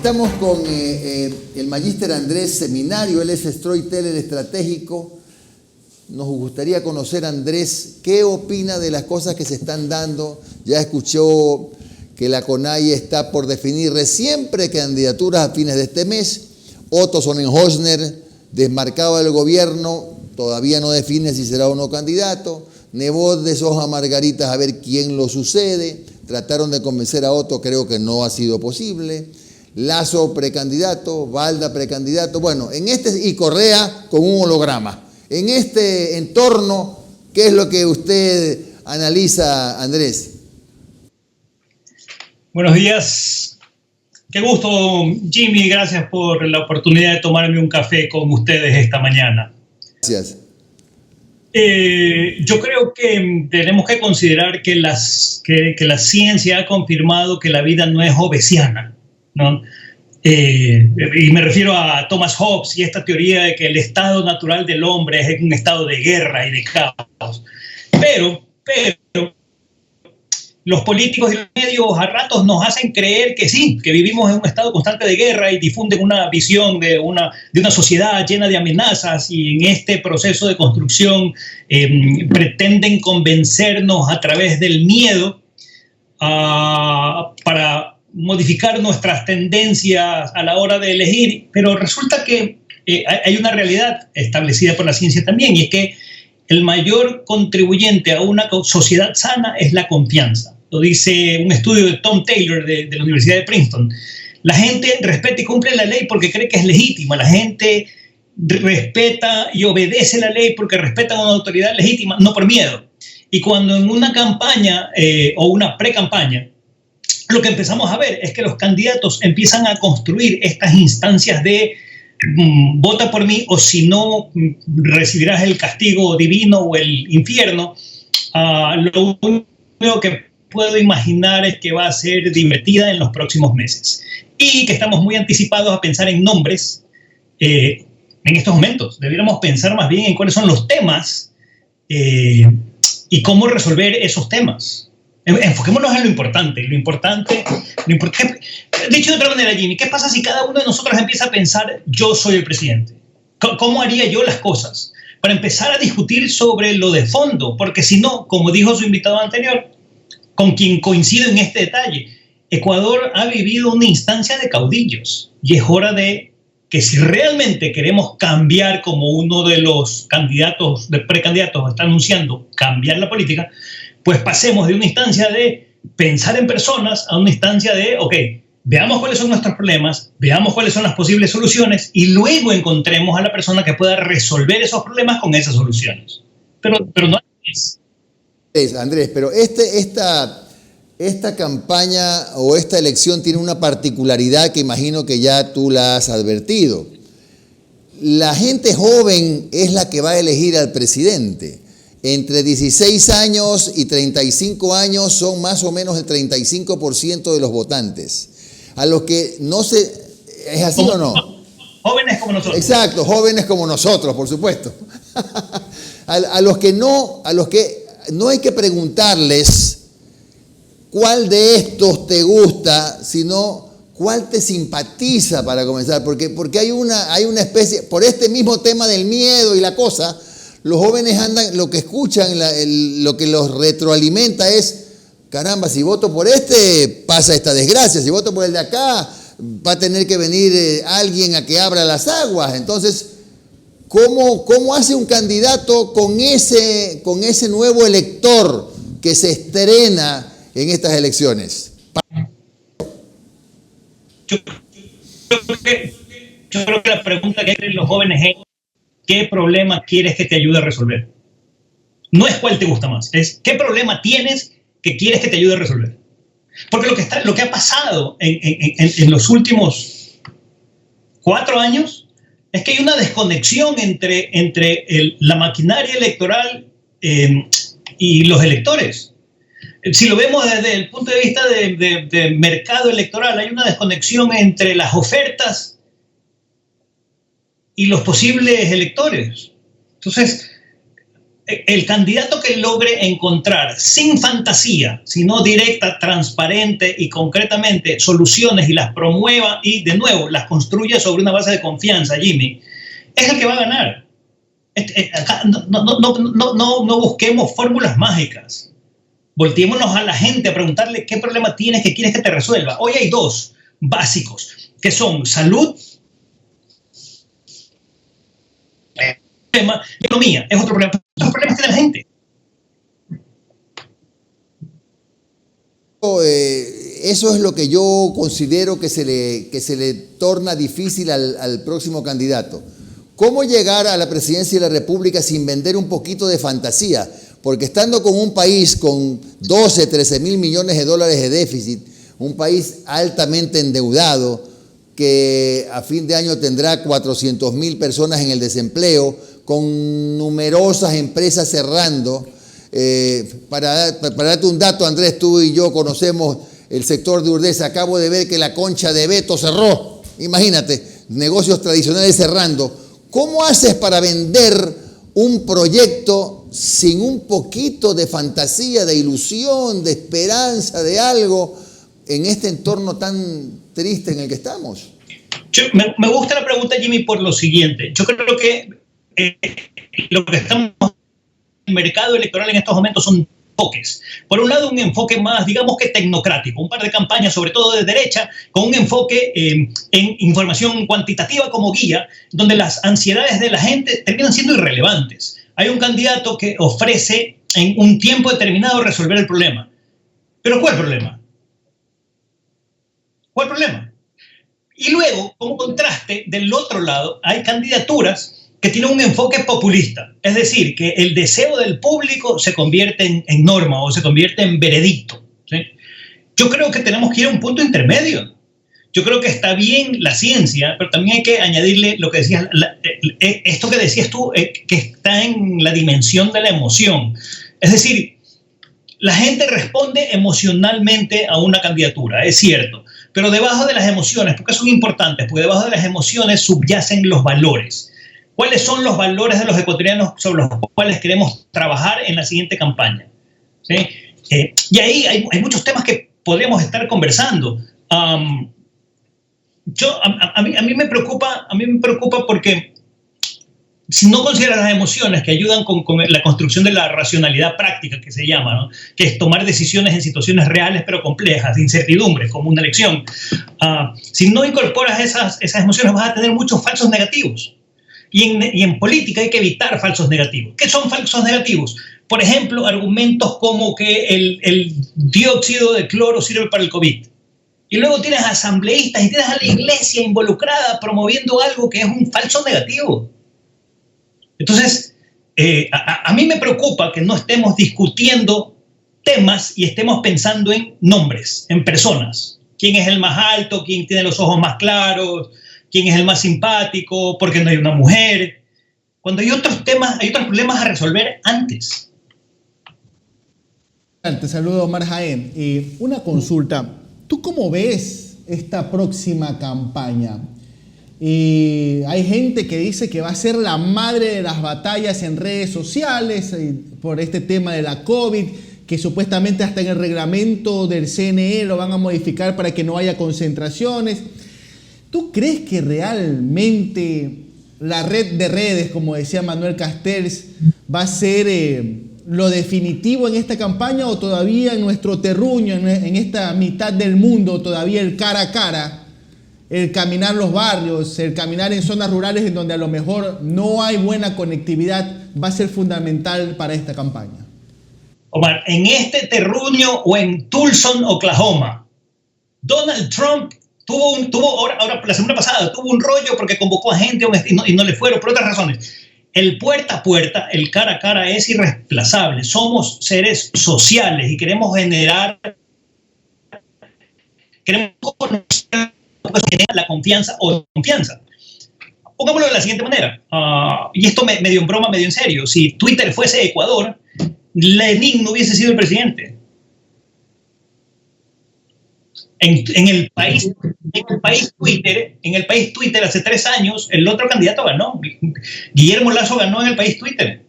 Estamos con el magíster Andrés Seminario, él es storyteller estratégico. Nos gustaría conocer, Andrés, ¿qué opina de las cosas que se están dando? Ya escuchó que la CONAIE está por definir recién precandidaturas a fines de este mes. Otto Sonnenhorstner, desmarcado del gobierno, todavía no define si será o no candidato. Nebot de Soja Margaritas, a ver quién lo sucede. Trataron de convencer a Otto, creo que no ha sido posible. Lazo precandidato, Balda precandidato. Bueno, y Correa con un holograma. En este entorno, ¿qué es lo que usted analiza, Andrés? Buenos días. Qué gusto, Jimmy. Gracias por la oportunidad de tomarme un café con ustedes esta mañana. Gracias. Yo creo que tenemos que considerar que la ciencia ha confirmado que la vida no es hobbesiana, ¿no? Y me refiero a Thomas Hobbes y esta teoría de que el estado natural del hombre es un estado de guerra y de caos. Pero los políticos y los medios a ratos nos hacen creer que sí, que vivimos en un estado constante de guerra y difunden una visión de una sociedad llena de amenazas, y en este proceso de construcción pretenden convencernos a través del miedo para modificar nuestras tendencias a la hora de elegir. Pero resulta que hay una realidad establecida por la ciencia también, y es que el mayor contribuyente a una sociedad sana es la confianza. Lo dice un estudio de Tom Taylor de la Universidad de Princeton. La gente respeta y cumple la ley porque cree que es legítima. La gente respeta y obedece la ley porque respeta a una autoridad legítima, no por miedo. Y cuando en una campaña o una pre-campaña, lo que empezamos a ver es que los candidatos empiezan a construir estas instancias de vota por mí, o si no recibirás el castigo divino o el infierno. Lo único que puedo imaginar es que va a ser divertida en los próximos meses, y que estamos muy anticipados a pensar en nombres en estos momentos. Debiéramos pensar más bien en cuáles son los temas y cómo resolver esos temas. Enfoquémonos en lo importante. Dicho de otra manera, Jimmy, ¿qué pasa si cada uno de nosotros empieza a pensar, yo soy el presidente? ¿Cómo haría yo las cosas? Para empezar a discutir sobre lo de fondo, porque si no, como dijo su invitado anterior, con quien coincido en este detalle, Ecuador ha vivido una instancia de caudillos, y es hora de que, si realmente queremos cambiar, como uno de los precandidatos está anunciando, cambiar la política, pues pasemos de una instancia de pensar en personas a una instancia de, ok, veamos cuáles son nuestros problemas, veamos cuáles son las posibles soluciones, y luego encontremos a la persona que pueda resolver esos problemas con esas soluciones. Pero no es. Andrés, pero esta campaña o esta elección tiene una particularidad que imagino que ya tú la has advertido. La gente joven es la que va a elegir al presidente. Entre 16 años y 35 años son más o menos el 35% de los votantes. A los que no se... ¿Es así o no? Jóvenes como nosotros. Exacto, jóvenes como nosotros, por supuesto. a los que no hay que preguntarles cuál de estos te gusta, sino cuál te simpatiza, para comenzar. Porque hay una especie, por este mismo tema del miedo y la cosa, los jóvenes andan, lo que escuchan, lo que los retroalimenta es, caramba, si voto por este, pasa esta desgracia. Si voto por el de acá, va a tener que venir alguien a que abra las aguas. Entonces, ¿cómo hace un candidato con ese nuevo elector que se estrena en estas elecciones? Yo creo que la pregunta que hacen los jóvenes es, ¿qué problema quieres que te ayude a resolver? No es cuál te gusta más, es qué problema tienes que quieres que te ayude a resolver. Porque lo que ha pasado en los últimos 4 años es que hay una desconexión entre la maquinaria electoral y los electores. Si lo vemos desde el punto de vista de mercado electoral, hay una desconexión entre las ofertas y los posibles electores. Entonces, el candidato que logre encontrar sin fantasía, sino directa, transparente y concretamente soluciones y las promueva y de nuevo las construya sobre una base de confianza, Jimmy, es el que va a ganar. Acá no busquemos fórmulas mágicas. Volteémonos a la gente a preguntarle qué problema tienes, qué quieres que te resuelva. Hoy hay dos básicos, que son salud, economía, es otro problema. Los problemas tiene la gente. Eso es lo que yo considero que se le torna difícil al próximo candidato. ¿Cómo llegar a la presidencia de la República sin vender un poquito de fantasía? Porque estando con un país con 12, 13 mil millones de dólares de déficit, un país altamente endeudado, que a fin de año tendrá 400.000 personas en el desempleo, con numerosas empresas cerrando. Para darte un dato, Andrés, tú y yo conocemos el sector de Urdesa. Acabo de ver que la Concha de Beto cerró. Imagínate, negocios tradicionales cerrando. ¿Cómo haces para vender un proyecto sin un poquito de fantasía, de ilusión, de esperanza, de algo en este entorno tan triste en el que estamos? Me gusta la pregunta, Jimmy, por lo siguiente. Yo creo que lo que estamos en el mercado electoral en estos momentos son enfoques. Por un lado, un enfoque más, digamos que tecnocrático, un par de campañas, sobre todo de derecha, con un enfoque en información cuantitativa como guía, donde las ansiedades de la gente terminan siendo irrelevantes. Hay un candidato que ofrece en un tiempo determinado resolver el problema. ¿Pero cuál problema? ¿Cuál problema? Y luego, como contraste, del otro lado, hay candidaturas que tienen un enfoque populista. Es decir, que el deseo del público se convierte en norma o se convierte en veredicto, ¿sí? Yo creo que tenemos que ir a un punto intermedio. Yo creo que está bien la ciencia, pero también hay que añadirle lo que decías, esto que decías tú, que está en la dimensión de la emoción. Es decir, la gente responde emocionalmente a una candidatura, es cierto, pero debajo de las emociones, porque son importantes, porque debajo de las emociones subyacen los valores. ¿Cuáles son los valores de los ecuatorianos sobre los cuales queremos trabajar en la siguiente campaña? ¿Sí? Y ahí hay muchos temas que podríamos estar conversando. A mí me preocupa porque si no consideras las emociones que ayudan con la construcción de la racionalidad práctica, que se llama, ¿no? Que es tomar decisiones en situaciones reales pero complejas, de incertidumbre, como una elección. Si no incorporas esas emociones, vas a tener muchos falsos negativos. Y en política hay que evitar falsos negativos. ¿Qué son falsos negativos? Por ejemplo, argumentos como que el dióxido de cloro sirve para el COVID. Y luego tienes asambleístas y tienes a la iglesia involucrada promoviendo algo que es un falso negativo. Entonces, a mí me preocupa que no estemos discutiendo temas y estemos pensando en nombres, en personas. ¿Quién es el más alto? ¿Quién tiene los ojos más claros? ¿Quién es el más simpático? ¿Por qué no hay una mujer? Cuando hay otros temas, hay otros problemas a resolver antes. Te saludo, Omar Jaén. Una consulta. ¿Tú cómo ves esta próxima campaña? Hay gente que dice que va a ser la madre de las batallas en redes sociales por este tema de la COVID, que supuestamente hasta en el reglamento del CNE lo van a modificar para que no haya concentraciones. ¿Tú crees que realmente la red de redes, como decía Manuel Castells, va a ser lo definitivo en esta campaña, o todavía en nuestro terruño, en esta mitad del mundo, todavía el cara a cara, el caminar los barrios, el caminar en zonas rurales en donde a lo mejor no hay buena conectividad, va a ser fundamental para esta campaña? Omar, en este terruño o en Tulsa, Oklahoma, Donald Trump ahora la semana pasada tuvo un rollo porque convocó a gente y no le fueron por otras razones. El puerta a puerta, el cara a cara es irreemplazable. Somos seres sociales y queremos conocer la confianza o confianza. Pongámoslo de la siguiente manera, y esto medio en broma, medio en serio. Si Twitter fuese Ecuador, Lenin no hubiese sido el presidente. En el país Twitter hace 3 años, el otro candidato ganó. Guillermo Lasso ganó en el país Twitter.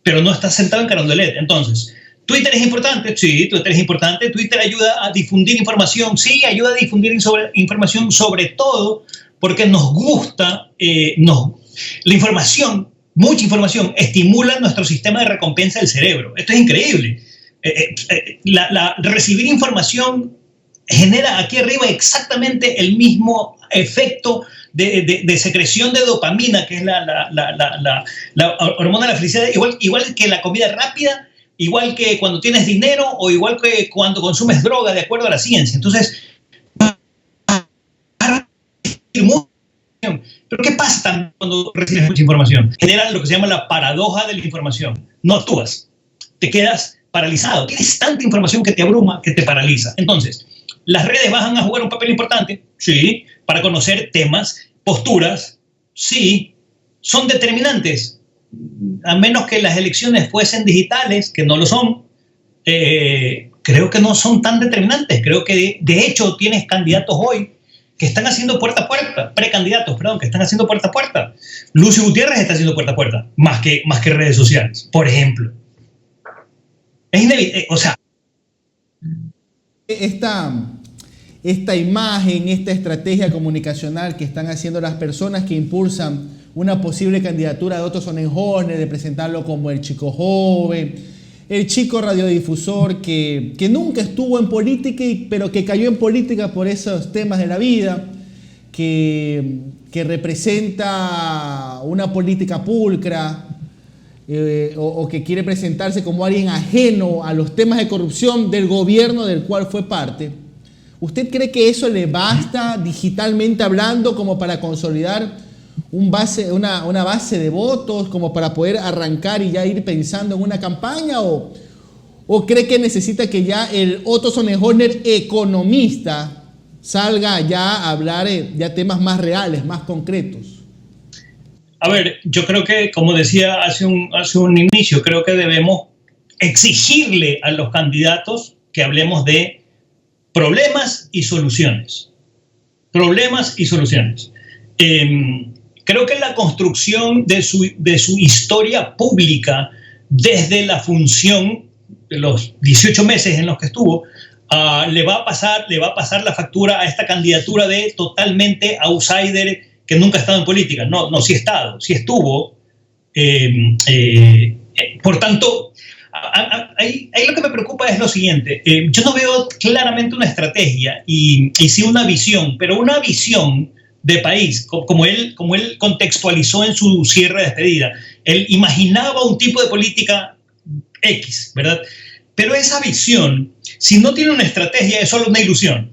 pero no estás sentado en Carondelet. Entonces, ¿Twitter es importante? Sí, Twitter es importante. Twitter ayuda a difundir información. Sí, ayuda a difundir información, sobre todo porque nos gusta, la información, mucha información, estimula nuestro sistema de recompensa del cerebro. Esto es increíble. Recibir información genera aquí arriba exactamente el mismo efecto de secreción de dopamina, que es la hormona de la felicidad, igual que la comida rápida, igual que cuando tienes dinero o igual que cuando consumes droga, de acuerdo a la ciencia. Entonces, pero ¿qué pasa también cuando recibes mucha información? Genera lo que se llama la paradoja de la información. No actúas, te quedas paralizado. Tienes tanta información que te abruma, que te paraliza. Entonces, ¿las redes van a jugar un papel importante? Sí. Para conocer temas, posturas, sí. ¿Son determinantes? A menos que las elecciones fuesen digitales, que no lo son, creo que no son tan determinantes. Creo que de hecho tienes candidatos hoy que están haciendo puerta a puerta, precandidatos, perdón, que están haciendo puerta a puerta. Lucio Gutiérrez está haciendo puerta a puerta, más que redes sociales, por ejemplo. Es inevitable, o sea... Esta imagen, esta estrategia comunicacional que están haciendo las personas que impulsan una posible candidatura de Otto Sonnenhorner, de presentarlo como el chico joven, el chico radiodifusor que nunca estuvo en política, pero que cayó en política por esos temas de la vida, que representa una política pulcra, o que quiere presentarse como alguien ajeno a los temas de corrupción del gobierno del cual fue parte. ¿Usted cree que eso le basta, digitalmente hablando, como para consolidar una base de votos, como para poder arrancar y ya ir pensando en una campaña? ¿O cree que necesita que ya el Otto Sonnenhorner economista salga ya a hablar ya temas más reales, más concretos? A ver, yo creo que, como decía hace un inicio, creo que debemos exigirle a los candidatos que hablemos de problemas y soluciones. Problemas y soluciones. Creo que la construcción de su historia pública desde la función de los 18 meses en los que estuvo, le va a pasar la factura a esta candidatura de totalmente outsider que nunca ha estado en política. No, sí ha estado, sí estuvo. Por tanto, ahí lo que me preocupa es lo siguiente. Yo no veo claramente una estrategia y sí una visión, pero una visión de país, como él contextualizó en su cierre de despedida. Él imaginaba un tipo de política X, ¿verdad? Pero esa visión, si no tiene una estrategia, es solo una ilusión.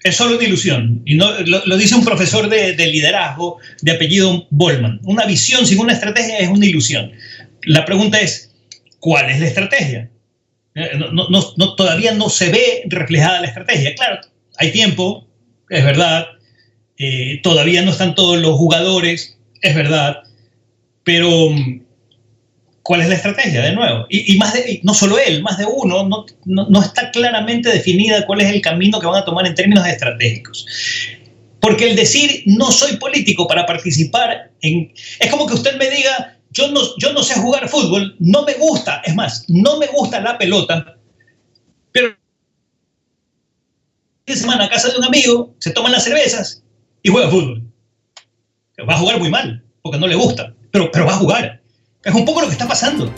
Es solo una ilusión. Y no, lo dice un profesor de liderazgo de apellido Bollman. Una visión sin una estrategia es una ilusión. La pregunta es, ¿cuál es la estrategia? Todavía no se ve reflejada la estrategia. Claro, hay tiempo, es verdad. Todavía no están todos los jugadores, es verdad. Pero, ¿cuál es la estrategia? De nuevo. Y no solo él, más de uno, no está claramente definida cuál es el camino que van a tomar en términos estratégicos. Porque el decir, no soy político para participar es como que usted me diga, yo no sé jugar fútbol, no me gusta, es más, no me gusta la pelota, pero de semana a casa de un amigo, se toman las cervezas y juega fútbol. Va a jugar muy mal, porque no le gusta, pero va a jugar. Es un poco lo que está pasando.